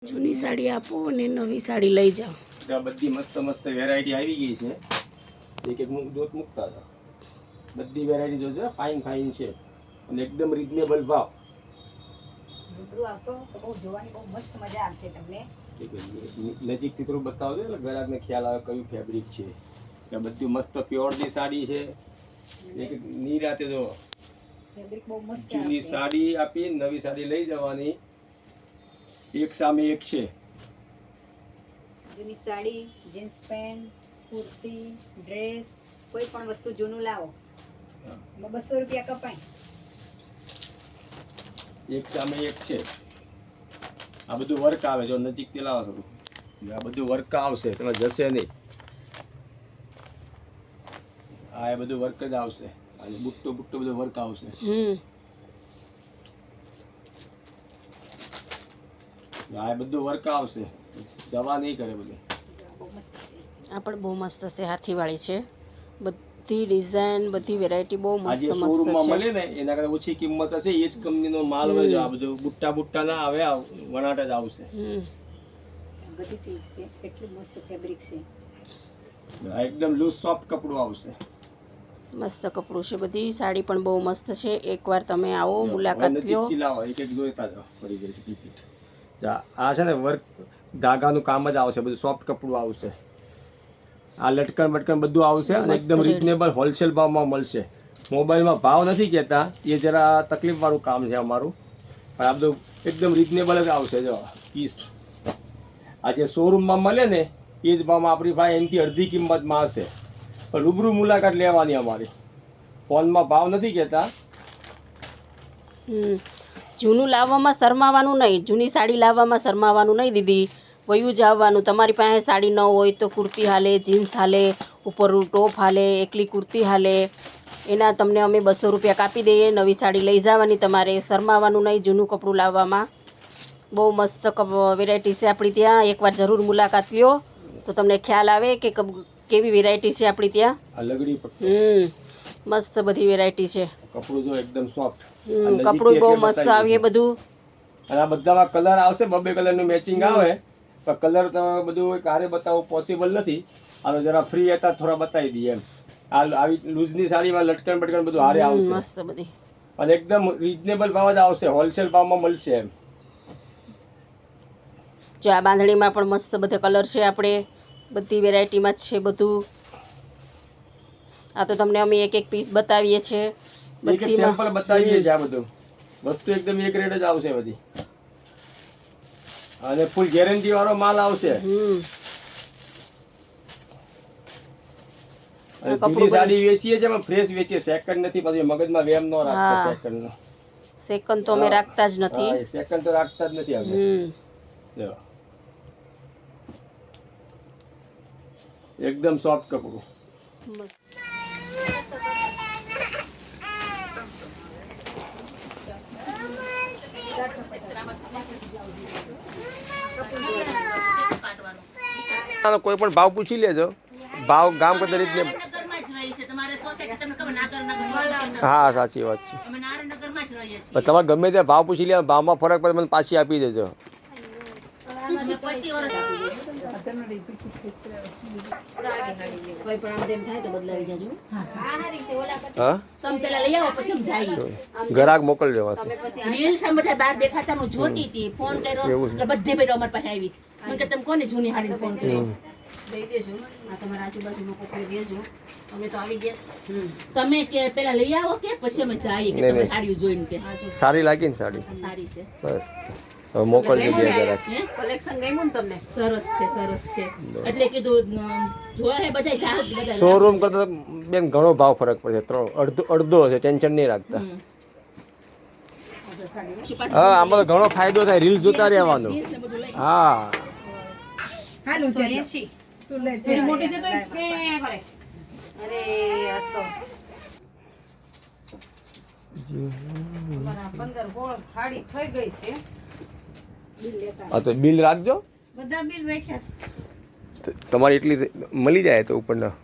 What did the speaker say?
જૂની સાડી આપો અને નવી સાડી લઈ જાઓ. બધી મસ્ત મસ્ત વેરાયટી આવી ગઈ છે. એક એક દોત મૂકતા હતા. બધી વેરાયટી જોજો, ફાઇન ફાઇન છે અને એકદમ રીઝનેબલ ભાવ. રૂબરૂ આવશો તો બહુ જોવાની બહુ મસ્ત મજા આવશે તમને. નજીકથી થોડું બતાવજો એટલે ગ્રાહકને ખ્યાલ આવે કયું ફેબ્રિક છે. કે બધી મસ્ત પ્યોરની સાડી છે. એક નિરાતે જો ફેબ્રિક બહુ મસ્ત જૂની સાડી આપી નવી સાડી લઈ જવાની, એક સામે એક છે. જૂની sari, jeans pant, kurti, dress, કોઈ પણ વસ્તુ જૂનું લાવો 200 રૂપિયા કપાય. એક સામે એક છે. આ બધું વર્ક આવે, જો નજીકથી લાવો થોડું, આ બધું વર્ક આવશે, તમે જશે નહીં. આ એ બધું વર્ક જ આવશે. અને બુટ્ટો બુટ્ટો બધું વર્ક આવશે. આ એ બધું વર્ક આવશે, દવા નહીં કરે બધું. આ પણ બહુ મસ્ત છે, હાથીવાળી છે. બધી ડિઝાઇન, બધી વેરાયટી બહુ મસ્ત મસ્ત છે. શોરૂમમાં મળે ને એના કરતા ઓછી કિંમત હશે, એ જ કંપનીનો માલ હોય. આ બધું બુટ્ટા બુટ્ટા ના આવે, વણાટ જ આવશે. બધી સિલ્ક છે, કેટલું મસ્ત ફેબ્રિક છે. એકદમ લૂઝ સોફ્ટ કપડું આવશે. મસ્ત કપડું છે. બધી સાડી પણ બહુ મસ્ત છે. એકવાર તમે આવો, મુલાકાત લો. એક એક જોઈતા જાઓ. પડી ગઈ છે ટિકિટ. આ છે ને વર્ક ધાગાનું કામ જ આવશે, બધું સોફ્ટ કપડું આવશે. આ લટકન બટકન બધું આવશે અને એકદમ રીઝનેબલ હોલસેલ ભાવમાં મળશે. મોબાઈલમાં ભાવ નથી કહેતા, એ જરા તકલીફવાળું કામ છે અમારું, પણ આ બધું એકદમ રીઝનેબલ જ આવશે. જો પીસ આ જે શોરૂમમાં મળે ને એ જ ભાવમાં આપણી ભાઈ એનાથી અડધી કિંમતમાં હશે. પણ રૂબરૂ મુલાકાત લેવાની અમારી, ફોનમાં ભાવ નથી કહેતા. જૂનું લાવવામાં શરમાવાનું નહીં, જૂની સાડી લાવવામાં શરમાવાનું નહીં દીદી. વયું જ આવવાનું. તમારી પાસે સાડી ન હોય તો કુર્તી હાલે, જીન્સ હાલે, ઉપરનું ટોપ હાલે, એકલી કુર્તી હાલે. એના તમને અમે 200 રૂપિયા કાપી દઈએ. નવી સાડી લઈ જવાની, તમારે શરમાવાનું નહીં જૂનું કપડું લાવવામાં. બહુ મસ્ત વેરાયટી છે આપણી ત્યાં. એકવાર જરૂર મુલાકાત લ્યો તો તમને ખ્યાલ આવે કે કેવી વેરાયટી છે આપણી ત્યાં. મસ્ત બધી વેરાયટી છે. કપડું જો એકદમ સોફ્ટ, કપડું બહુ મસ્ત આવે બધું. અને આ બધામાં કલર આવશે, 2 કલરનું મેચિંગ આવે. પણ કલર તો બધું કારે બતાવવું પોસિબલ નથી. આ તો જરા ફ્રી હતા થોડા બતાવી દઈએ એમ. આ આવી લૂઝની સાડીમાં લટકન બટકન બધું હારે આવશે મસ્ત બધી, અને એકદમ રીઝનેબલ ભાવ જ આવશે, હોલસેલ ભાવમાં મળશે એમ. જો આ બાંધણીમાં પણ મસ્ત બધા કલર છે, આપણે બધી વેરાયટીમાં જ છે બધું. આ તો તમને અમે એક એક પીસ બતાવીએ છીએ, એક એક સેમ્પલ બતાવીએ છીએ. આ બધું વસ્તુ એકદમ એક રેટ જ આવશે બધી, અને ફૂલ ગેરંટી વાળો માલ આવશે. અને જૂની સાડી વેચીએ છીએ પણ ફ્રેશ વેચીએ, સેકન્ડ નથી. પછી મગજમાં વેમ ન રાખતા સેકન્ડનો. સેકન્ડ તો અમે રાખતા જ નથી. સેકન્ડ તો રાખતા જ નથી અમે. જો એકદમ સોફ્ટ કપડું. કોઈ પણ ભાવ પૂછી લેજો, ભાવ ગામ કરતા રીતે. હા સાચી વાત છે. તમારે ગમે તે ભાવ પૂછી લે, ભાવમાં ફરક પડે મને પાછી આપી દેજો. ગ્રાહક મોકલજો. તમે કે પેલા લઈ આવો કે પછી અમે જઈએ કે તમે સાડી જોઈને કે સારી લાગી ને સાડી સારી છે બસ મોકલજો બે જરા. કલેક્શન ગમ્યું ને તમને? સરસ છે, સરસ છે. એટલે કીધું જોયા હે બધા શોરૂમ કરતા બેન ઘણો ભાવ ફરક પડે. અડધો છે, ટેન્શન નહીં રાખતા. હા આમાં તો ઘણો ફાયદો થાય, રીલ જોતા રહેવાનો. હા મોટી છે તો કરે. અરે હસતો 15-16 થાળી થઈ ગઈ છે. હા તો બિલ રાખજો, બધા બિલ બેઠા તમારી એટલી મળી જાય તો ઉપરના.